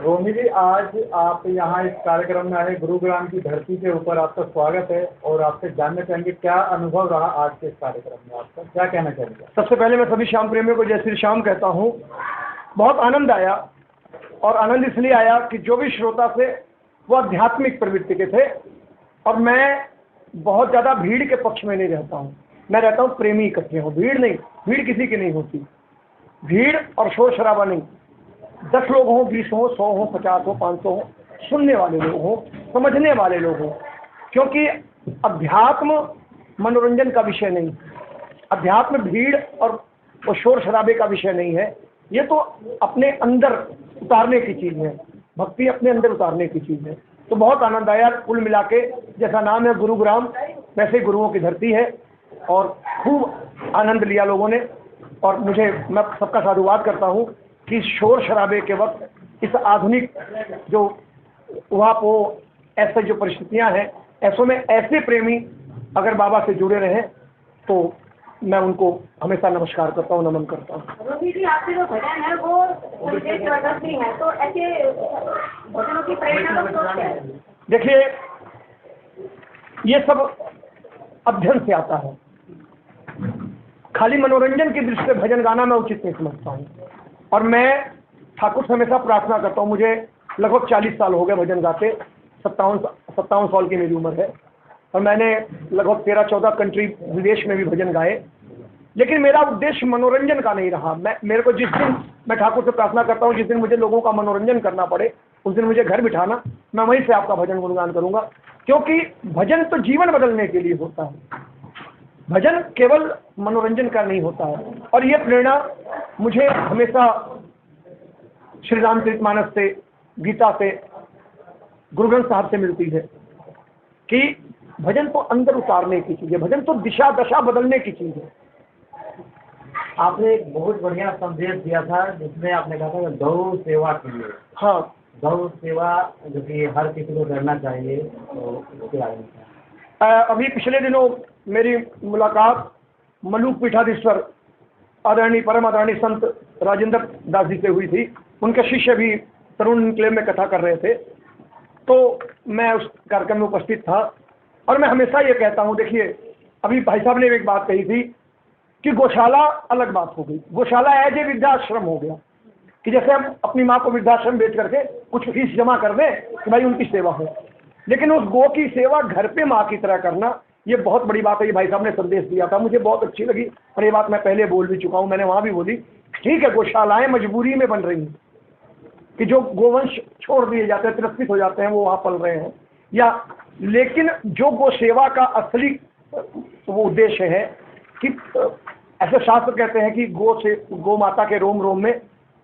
रोमी जी, आज आप यहाँ इस कार्यक्रम में आए, गुरुग्राम की धरती के ऊपर आपका स्वागत है और आपसे जानना चाहेंगे क्या अनुभव रहा आज के इस कार्यक्रम में, आपका क्या कहना चाहेंगे? सबसे पहले मैं सभी श्याम प्रेमियों को जय श्री श्याम कहता हूँ। बहुत आनंद आया, और आनंद इसलिए आया कि जो भी श्रोता थे वो आध्यात्मिक प्रवृत्ति के थे, और मैं बहुत ज़्यादा भीड़ के पक्ष में नहीं रहता हूँ। मैं रहता हूँ प्रेमी इकट्ठे हो, भीड़ नहीं। भीड़ किसी की नहीं होती, भीड़ और शोर शराबा नहीं। 10 लोग हों, 20 हों, 100 हों, 50 हों, 500 हों, सुनने वाले लोग हों, समझने वाले लोग हों। क्योंकि अध्यात्म मनोरंजन का विषय नहीं, अध्यात्म भीड़ और शोर शराबे का विषय नहीं है। ये तो अपने अंदर उतारने की चीज़ है, भक्ति अपने अंदर उतारने की चीज़ है। तो बहुत आनंद आया। कुल मिला के जैसा नाम है गुरुग्राम, वैसे गुरुओं की धरती है, और खूब आनंद लिया लोगों ने। और मैं सबका साधुवाद करता हूँ कि शोर शराबे के वक्त इस आधुनिक जो वो ऐसे जो परिस्थितियाँ हैं, ऐसों में ऐसे प्रेमी अगर बाबा से जुड़े रहें तो मैं उनको हमेशा नमस्कार करता हूँ, नमन करता हूँ। रोमी जी, आपके जो भजन है वो संदेशवर्धक भी है, तो ऐसे भजनों की प्रेरणा का स्रोत क्या है? देखिए, ये सब अध्ययन से आता है। खाली मनोरंजन की दृष्टि से भजन गाना मैं उचित नहीं समझता हूँ। और मैं ठाकुर से हमेशा प्रार्थना करता हूँ। मुझे लगभग 40 साल हो गए भजन गाते, 57 साल की मेरी उम्र है, और मैंने लगभग 13-14 कंट्री विदेश में भी भजन गाए। लेकिन मेरा उद्देश्य मनोरंजन का नहीं रहा। मेरे को जिस दिन मैं ठाकुर से प्रार्थना करता हूँ, जिस दिन मुझे लोगों का मनोरंजन करना पड़े, उस दिन मुझे घर बिठाना, मैं वहीं से आपका भजन गुणगान करूँगा। क्योंकि भजन तो जीवन बदलने के लिए होता है, भजन केवल मनोरंजन का नहीं होता है। और ये प्रेरणा मुझे हमेशा श्री रामचरितमानस से, गीता से, गुरु ग्रंथ साहब से मिलती है कि भजन तो अंदर उतारने की चीज़ है, भजन तो दिशा दशा बदलने की चीज़ है। आपने एक बहुत बढ़िया संदेश दिया था जिसमें आपने कहा था गौ सेवा के लिए। हाँ, गौ सेवा जो कि हर किसी को करना चाहिए, तो उसके बारे में अभी पिछले दिनों मेरी मुलाकात मलूक पीठाधीश्वर आदरणीय परम आदरणीय संत राजेंद्र दास जी से हुई थी। उनके शिष्य भी तरुण इनक्लेव में कथा कर रहे थे, तो मैं उस कार्यक्रम में उपस्थित था। और मैं हमेशा ये कहता हूँ, देखिए, अभी भाई साहब ने एक बात कही थी कि गौशाला अलग बात हो गई, गौशाला एज ए वृद्धाश्रम हो गया, कि जैसे हम अपनी माँ को वृद्धाश्रम बेच करके कुछ फीस जमा कर दें कि भाई उनकी सेवा हो। लेकिन उस गौ की सेवा घर पे माँ की तरह करना, ये बहुत बड़ी बात है। ये भाई साहब ने संदेश दिया था, मुझे बहुत अच्छी लगी। और ये बात मैं पहले बोल भी चुका हूँ, मैंने वहाँ भी बोली। ठीक है, गौशालाएँ मजबूरी में बन रही हैं कि जो गोवंश छोड़ दिए जाते हैं, तिरस्कृत हो जाते हैं, वो वहाँ पल रहे हैं, या लेकिन जो गौ सेवा का असली वो उद्देश्य है कि ऐसे शास्त्र कहते हैं कि गौ माता के रोम रोम में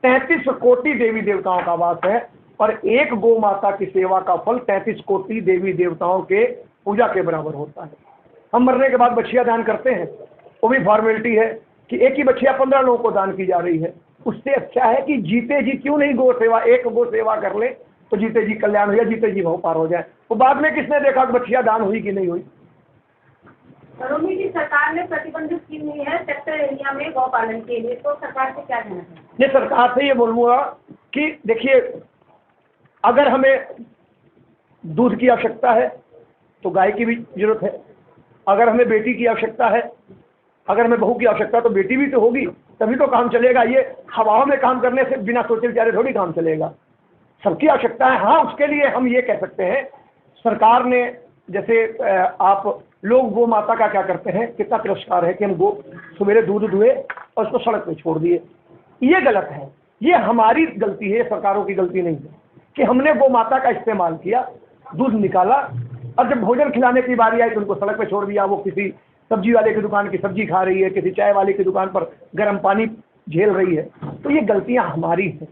33 कोटि देवी देवताओं का वास है, और एक गौ माता की सेवा का फल 33 कोटि देवी देवताओं के पूजा के बराबर होता है। हम मरने के बाद बछिया दान करते हैं, वो भी फॉर्मेलिटी है कि एक ही बछिया 15 लोगों को दान की जा रही है। उससे अच्छा है कि जीते जी क्यों नहीं गौ सेवा, एक गौ सेवा कर ले तो जीते जी कल्याण हो जाए, जीते जी भव पार हो जाए। वो बाद में किसने देखा कि बछिया दान हुई कि नहीं हुई। रोमी जी, सरकार ने प्रतिबंधित की हुई है सेक्टर एरिया में गौ पालन के लिए, तो सरकार से क्या कहना है? ये सरकार से ये बोलूँगा कि देखिए, अगर हमें दूध की आवश्यकता है तो गाय की भी जरूरत है, अगर हमें बेटी की आवश्यकता है, अगर हमें बहू की आवश्यकता तो बेटी भी तो होगी, तभी तो काम चलेगा। ये हवाओं में काम करने से बिना सोचे विचारे थोड़ी काम चलेगा। सबकी आवश्यकता है। हाँ, उसके लिए हम ये कह सकते हैं, सरकार ने जैसे आप लोग गौ माता का क्या करते हैं, कितना तिरस्कार है कि हम गो सवेरे दूध दुए और उसको सड़क पे छोड़ दिए। ये गलत है, ये हमारी गलती है, सरकारों की गलती नहीं है कि हमने गौ माता का इस्तेमाल किया, दूध निकाला, और जब भोजन खिलाने की बारी आई तो उनको सड़क पे छोड़ दिया। वो किसी सब्जी वाले की दुकान की सब्जी खा रही है, किसी चाय वाले की दुकान पर गर्म पानी झेल रही है। तो ये गलतियां हमारी हैं,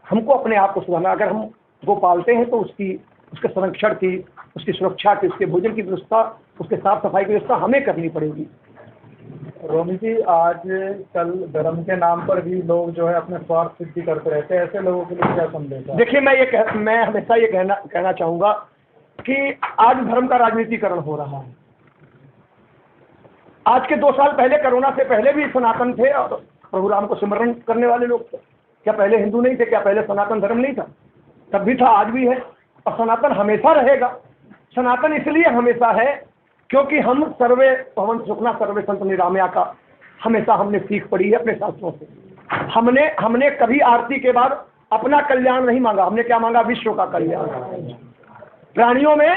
हमको अपने आप को सुधारना। अगर हम गो पालते हैं तो उसके संरक्षण की, उसकी सुरक्षा की, उसके भोजन की व्यवस्था, उसके साफ सफाई की व्यवस्था हमें करनी पड़ेगी। रोमी जी, आज कल धर्म के नाम पर भी लोग जो है अपने स्वार्थ सिद्धि करते रहते हैं, ऐसे लोगों के लिए क्या संदेश है? देखिए, मैं हमेशा ये कहना चाहूँगा कि आज धर्म का राजनीतिकरण हो रहा है। आज के 2 साल पहले, कोरोना से पहले भी सनातन थे और प्रभु राम को सिमरन करने वाले लोग थे। क्या पहले हिंदू नहीं थे? क्या पहले सनातन धर्म नहीं था? तब भी था, आज भी है, और सनातन हमेशा रहेगा। सनातन इसलिए हमेशा है क्योंकि हम सर्वे पवन सुखना सर्वे संत निरामया का हमेशा हमने सीख पड़ी है अपने शास्त्रों से। हमने कभी आरती के बाद अपना कल्याण नहीं मांगा, हमने क्या मांगा? विश्व का कल्याण। प्राणियों में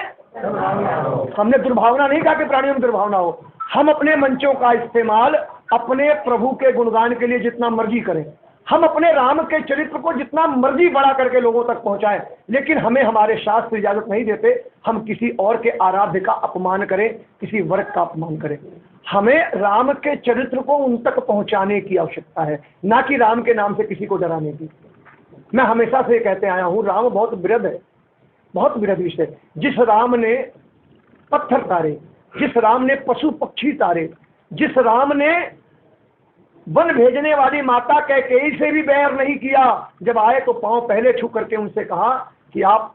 हमने दुर्भावना नहीं कहा कि प्राणियों में दुर्भावना हो। हम अपने मंचों का इस्तेमाल अपने प्रभु के गुणगान के लिए जितना मर्जी करें, हम अपने राम के चरित्र को जितना मर्जी बड़ा करके लोगों तक पहुंचाएं, लेकिन हमें हमारे शास्त्र इजाजत नहीं देते हम किसी और के आराध्य का अपमान करें, किसी वर्ग का अपमान करें। हमें राम के चरित्र को उन तक पहुंचाने की आवश्यकता है, ना कि राम के नाम से किसी को डराने की। मैं हमेशा से कहते आया हूं, राम बहुत वृहद है, बहुत वृहद विषय। जिस राम ने पत्थर तारे, जिस राम ने पशु पक्षी तारे, जिस राम ने वन भेजने वाली माता कैकेयी से भी बैर नहीं किया, जब आए तो पांव पहले छू करके उनसे कहा कि आप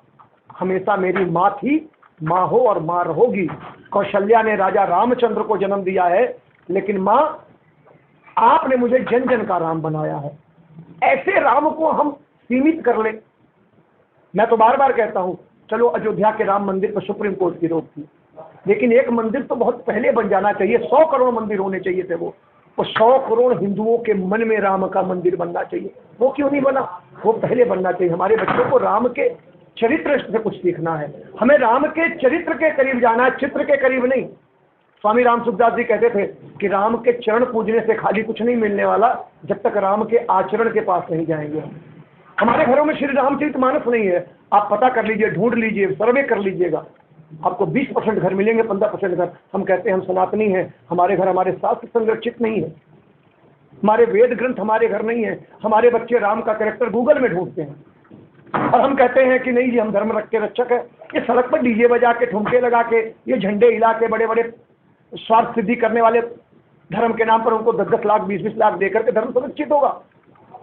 हमेशा मेरी माँ थी, माँ हो और माँ रहोगी। कौशल्या ने राजा रामचंद्र को जन्म दिया है, लेकिन माँ आपने मुझे जन जन का राम बनाया है। ऐसे राम को हम सीमित कर ले। मैं तो बार बार कहता हूं, चलो अयोध्या के राम मंदिर पर सुप्रीम कोर्ट की रोक थी, लेकिन एक मंदिर तो बहुत पहले बन जाना चाहिए। 100 करोड़ मंदिर होने चाहिए थे वो 100 करोड़ हिंदुओं के मन में राम का मंदिर बनना चाहिए। वो क्यों नहीं बना? वो पहले बनना चाहिए। हमारे बच्चों को राम के चरित्र से कुछ सीखना है, हमें राम के चरित्र के करीब जाना है, चित्र के करीब नहीं। स्वामी राम सुखदास जी कहते थे कि राम के चरण पूजने से खाली कुछ नहीं मिलने वाला जब तक राम के आचरण के पास नहीं जाएंगे। हमारे घरों में श्री रामचरितमानस नहीं है, आप पता कर लीजिए, ढूंढ लीजिए, सर्वे कर लीजिएगा, आपको 20% घर मिलेंगे, 15% घर। हम कहते हैं हम सनातनी हैं, हमारे घर हमारे शास्त्र संरक्षित नहीं है, हमारे वेद ग्रंथ हमारे घर नहीं है। हमारे बच्चे राम का कैरेक्टर गूगल में ढूंढते हैं और हम कहते हैं कि नहीं जी हम धर्म रख के रक्षक है। ये सड़क पर डीजे बजा के, ठुमके लगा के, ये झंडे हिला के, बड़े बड़े स्वार्थ सिद्धि करने वाले धर्म के नाम पर उनको 10-10 लाख 20-20 लाख देकर के धर्म संरक्षित होगा।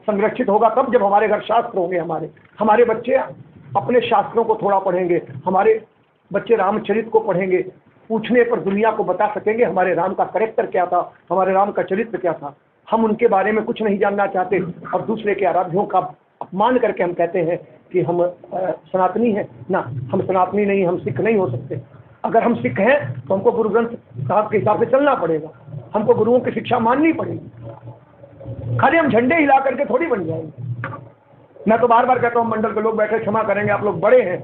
संरक्षित होगा तब जब हमारे घर शास्त्र होंगे। हमारे बच्चे अपने शास्त्रों को थोड़ा पढ़ेंगे, हमारे बच्चे रामचरित को पढ़ेंगे, पूछने पर दुनिया को बता सकेंगे हमारे राम का कैरेक्टर क्या था, हमारे राम का चरित्र क्या था। हम उनके बारे में कुछ नहीं जानना चाहते और दूसरे के आराध्यों का अपमान करके हम कहते हैं कि हम सनातनी हैं। ना, हम सनातनी नहीं, हम सिख नहीं हो सकते। अगर हम सिख हैं तो हमको गुरु ग्रंथ साहब के हिसाब से चलना पड़ेगा, हमको गुरुओं की शिक्षा माननी पड़ेगी। खाली हम झंडे हिला करके थोड़ी बन जाएंगे। मैं तो बार बार कहता हूँ, मंडल के लोग बैठे, क्षमा करेंगे, आप लोग बड़े हैं,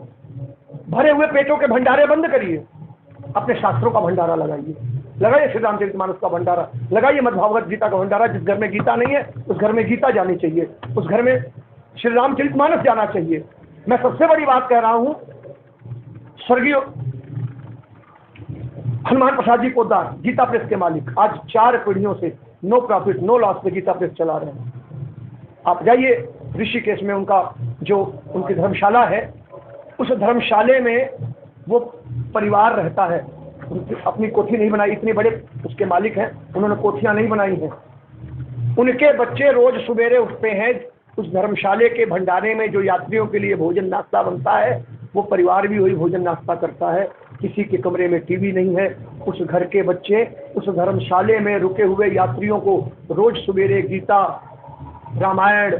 भरे हुए पेटों के भंडारे बंद करिए, अपने शास्त्रों का भंडारा लगाइए श्री रामचरितमानस का भंडारा लगाइए, मद्भागवत गीता का भंडारा। जिस घर में गीता नहीं है उस घर में गीता जानी चाहिए, उस घर में श्री रामचरितमानस जाना चाहिए। मैं सबसे बड़ी बात कह रहा हूं, स्वर्गीय हनुमान प्रसाद जी पोद्दार गीता प्रेस के मालिक आज 4 पीढ़ियों से नो प्रॉफिट नो लॉस पे गीता प्रेस चला रहे हैं। आप जाइए ऋषिकेश में, उनका जो उनकी धर्मशाला है, उस धर्मशाले में वो परिवार रहता है। अपनी कोठी नहीं बनाई, इतने बड़े उसके मालिक हैं, उन्होंने कोठियां नहीं बनाई हैं। उनके बच्चे रोज सवेरे उठते हैं, उस धर्मशाले के भंडारे में जो यात्रियों के लिए भोजन नाश्ता बनता है, वो परिवार भी वही भोजन नाश्ता करता है। किसी के कमरे में टीवी नहीं है। उस घर के बच्चे उस धर्मशाले में रुके हुए यात्रियों को रोज सवेरे गीता, रामायण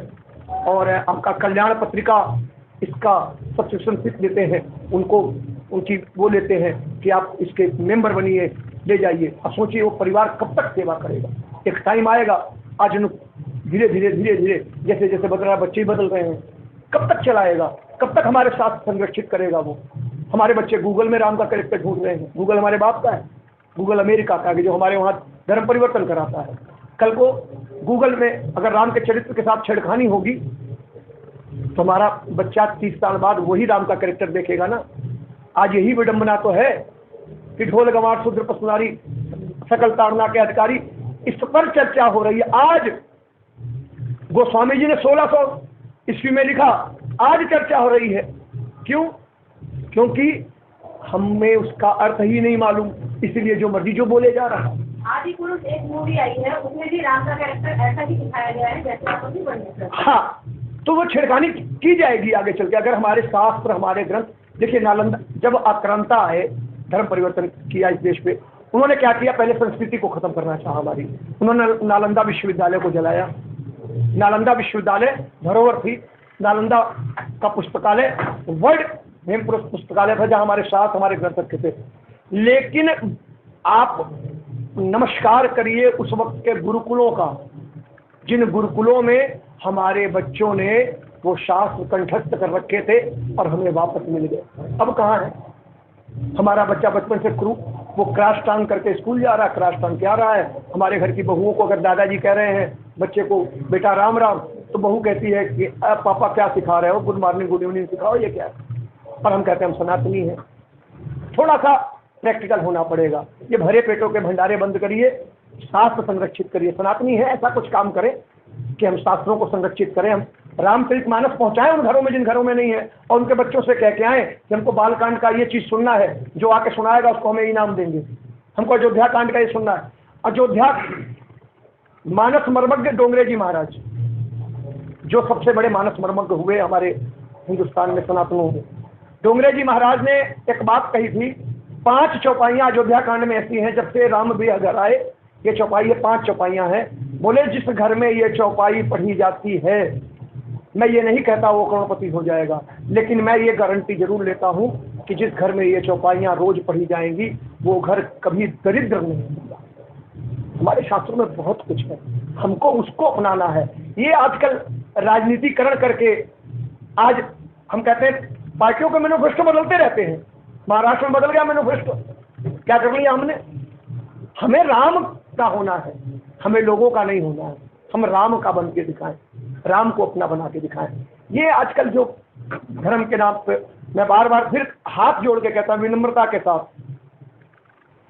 और आपका कल्याण पत्रिका, इसका सब्सक्रिप्शन फीस देते हैं। उनको उनकी वो लेते हैं कि आप इसके मेंबर बनिए, ले जाइए। अब सोचिए वो परिवार कब तक सेवा करेगा। एक टाइम आएगा, आज धीरे धीरे जैसे जैसे बदल रहा है, बच्चे ही बदल रहे हैं, कब तक चलाएगा, कब तक हमारे साथ संरक्षित करेगा वो। हमारे बच्चे गूगल में राम का कैरेक्टर ढूंढ रहे हैं। गूगल हमारे बाप का है, गूगल अमेरिका का है, जो हमारे वहाँ धर्म परिवर्तन कराता है। कल को गूगल में अगर राम के चरित्र के साथ छेड़खानी होगी तो हमारा बच्चा 30 साल बाद वही राम का कैरेक्टर देखेगा ना। आज यही विडंबना तो है कि ढोल गंवार शूद्र पशुनारी सकल ताड़ना के अधिकारी, इस पर चर्चा हो रही है। आज गोस्वामी जी ने 1600 ईस्वी में लिखा, आज चर्चा हो रही है। क्यों? क्योंकि हमें उसका अर्थ ही नहीं मालूम, इसलिए जो मर्जी जो बोले जा रहा है। आदि पुरुष एक मूवी आई है, उसमें भी राम का कैरेक्टर ऐसा ही दिखाया गया है जैसे आप अभी वर्णित। हाँ, तो वो छेड़खानी की जाएगी आगे चल के। अगर हमारे शास्त्र, हमारे ग्रंथ, देखिए नालंदा जब आक्रांता आए, धर्म परिवर्तन किया इस देश पे, उन्होंने क्या किया, पहले संस्कृति को खत्म करना चाहा हमारी। उन्होंने नालंदा विश्वविद्यालय को जलाया। नालंदा विश्वविद्यालय धरोहर थी, नालंदा का पुस्तकालय वर्ल्ड हेमपुरुष पुस्तकालय था, जहाँ हमारे साथ हमारे ग्रंथ रखे थे। लेकिन आप नमस्कार करिए उस वक्त के गुरुकुलों का, जिन गुरुकुलों में हमारे बच्चों ने वो शास्त्र कंठस्थ कर रखे थे और हमें वापस मिल गए। अब कहाँ है हमारा बच्चा? बचपन से वो क्रॉस टांग करके स्कूल जा रहा है, क्रॉस टांग के आ रहा है। हमारे घर की बहुओं को अगर दादाजी कह रहे हैं बच्चे को बेटा राम राम, तो बहू कहती है कि पापा क्या सिखा रहे हो, गुड मॉर्निंग गुड इवनिंग सिखाओ, ये क्या है? और हम कहते हैं हम सनातनी हैं। थोड़ा सा प्रैक्टिकल होना पड़ेगा। ये भरे पेटों के भंडारे बंद करिए, शास्त्र संरक्षित करिए। सनातनी है ऐसा कुछ काम करें कि हम शास्त्रों को संरक्षित करें, हम रामचरितमानस पहुंचाएं उन घरों में जिन घरों में नहीं है, और उनके बच्चों से कह के आए कि हमको बालकांड का ये चीज़ सुनना है, जो आके सुनाएगा उसको हमें इनाम देंगे। हमको अयोध्या कांड का ये सुनना है। अयोध्या मानस मर्मज्ञ डोंगरे जी महाराज, जो सबसे बड़े मानस मर्मज्ञ हुए हमारे हिंदुस्तान में सनातनों में, डोंगरे जी महाराज ने एक बात कही थी, 5 चौपाइयाँ अयोध्या कांड में ऐसी हैं, जब से राम भी घर आए ये चौपाई 5 चौपाइयाँ हैं। बोले जिस घर में ये चौपाई पढ़ी जाती है, मैं ये नहीं कहता वो करोड़पति हो जाएगा, लेकिन मैं ये गारंटी जरूर लेता हूँ कि जिस घर में ये चौपाइयाँ रोज पढ़ी जाएंगी वो घर कभी दरिद्र नहीं होगा। हमारे शास्त्रों में बहुत कुछ है, हमको उसको अपनाना है। ये आजकल राजनीतिकरण करके आज हम कहते हैं पार्टियों के मैनिफेस्टो बदलते रहते हैं। महाराष्ट्र में बदल गया मैनिफेस्टो, क्या कर लिया हमने? हमें राम का होना है, हमें लोगों का नहीं होना है। हम राम का बन के दिखाएं, राम को अपना बना के दिखाएं। ये आजकल जो धर्म के नाम पे, मैं बार बार फिर हाथ जोड़ के कहता हूं विनम्रता के साथ,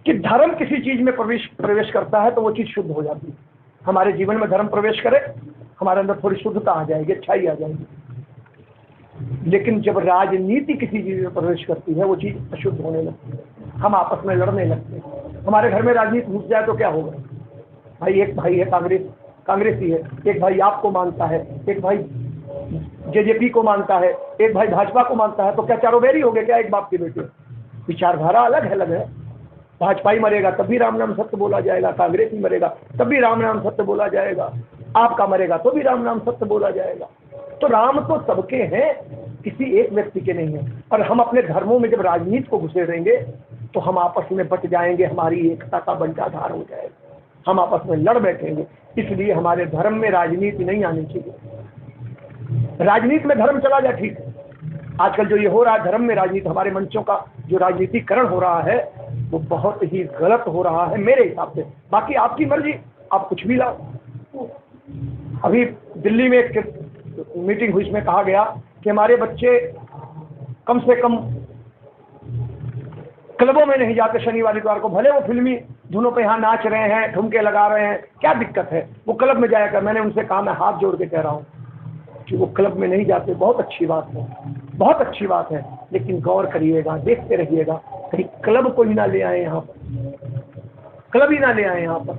कि धर्म किसी चीज में प्रवेश करता है तो वो चीज शुद्ध हो जाती है। हमारे जीवन में धर्म प्रवेश करे, हमारे अंदर थोड़ी शुद्धता आ जाएगी, अच्छाई आ जाएगी। लेकिन जब राजनीति किसी चीज में प्रवेश करती है वो चीज अशुद्ध होने लगती है, हम आपस में लड़ने लगते हैं। हमारे घर में राजनीति घुस जाए तो क्या होगा? भाई एक भाई है कांग्रेसी है, एक भाई आपको मानता है, एक भाई जेजेपी को मानता है, एक भाई भाजपा को मानता है, तो क्या चारों बैरी हो गए क्या एक बाप के बेटे? विचारधारा अलग है। भाजपाई मरेगा तब भी राम नाम सत्य बोला जाएगा, कांग्रेसी मरेगा तब भी राम नाम सत्य बोला जाएगा, आपका मरेगा तो भी राम नाम सत्य बोला जाएगा। तो राम तो सबके हैं, किसी एक व्यक्ति के नहीं है। और हम अपने धर्मों में जब राजनीति को घुसे रहेंगे तो हम आपस में बट जाएंगे, हमारी एकता का बंटाधार हो जाएगा, हम आपस में लड़ बैठेंगे। इसलिए हमारे धर्म में राजनीति नहीं आनी चाहिए। राजनीति में धर्म चला जाए ठीक है, आजकल जो ये हो रहा है धर्म में राजनीति, हमारे मंचों का जो राजनीतिकरण हो रहा है वो बहुत ही गलत हो रहा है मेरे हिसाब से। बाकी आपकी मर्जी, आप कुछ भी लाओ। अभी दिल्ली में एक मीटिंग हुई, इसमें कहा गया कि हमारे बच्चे कम से कम क्लबों में नहीं जाते शनिवार इतवार को, भले वो फिल्मी धुनों पे यहाँ नाच रहे हैं, ठुमके लगा रहे हैं, क्या दिक्कत है? वो क्लब में जाया कर। मैंने उनसे कहा, मैं हाथ जोड़ के कह रहा हूँ कि वो क्लब में नहीं जाते, बहुत अच्छी बात है, बहुत अच्छी बात है, लेकिन गौर करिएगा, देखते रहिएगा, कहीं क्लब को ही ना ले आए यहाँ पर, क्लब ही ना ले आए यहाँ पर।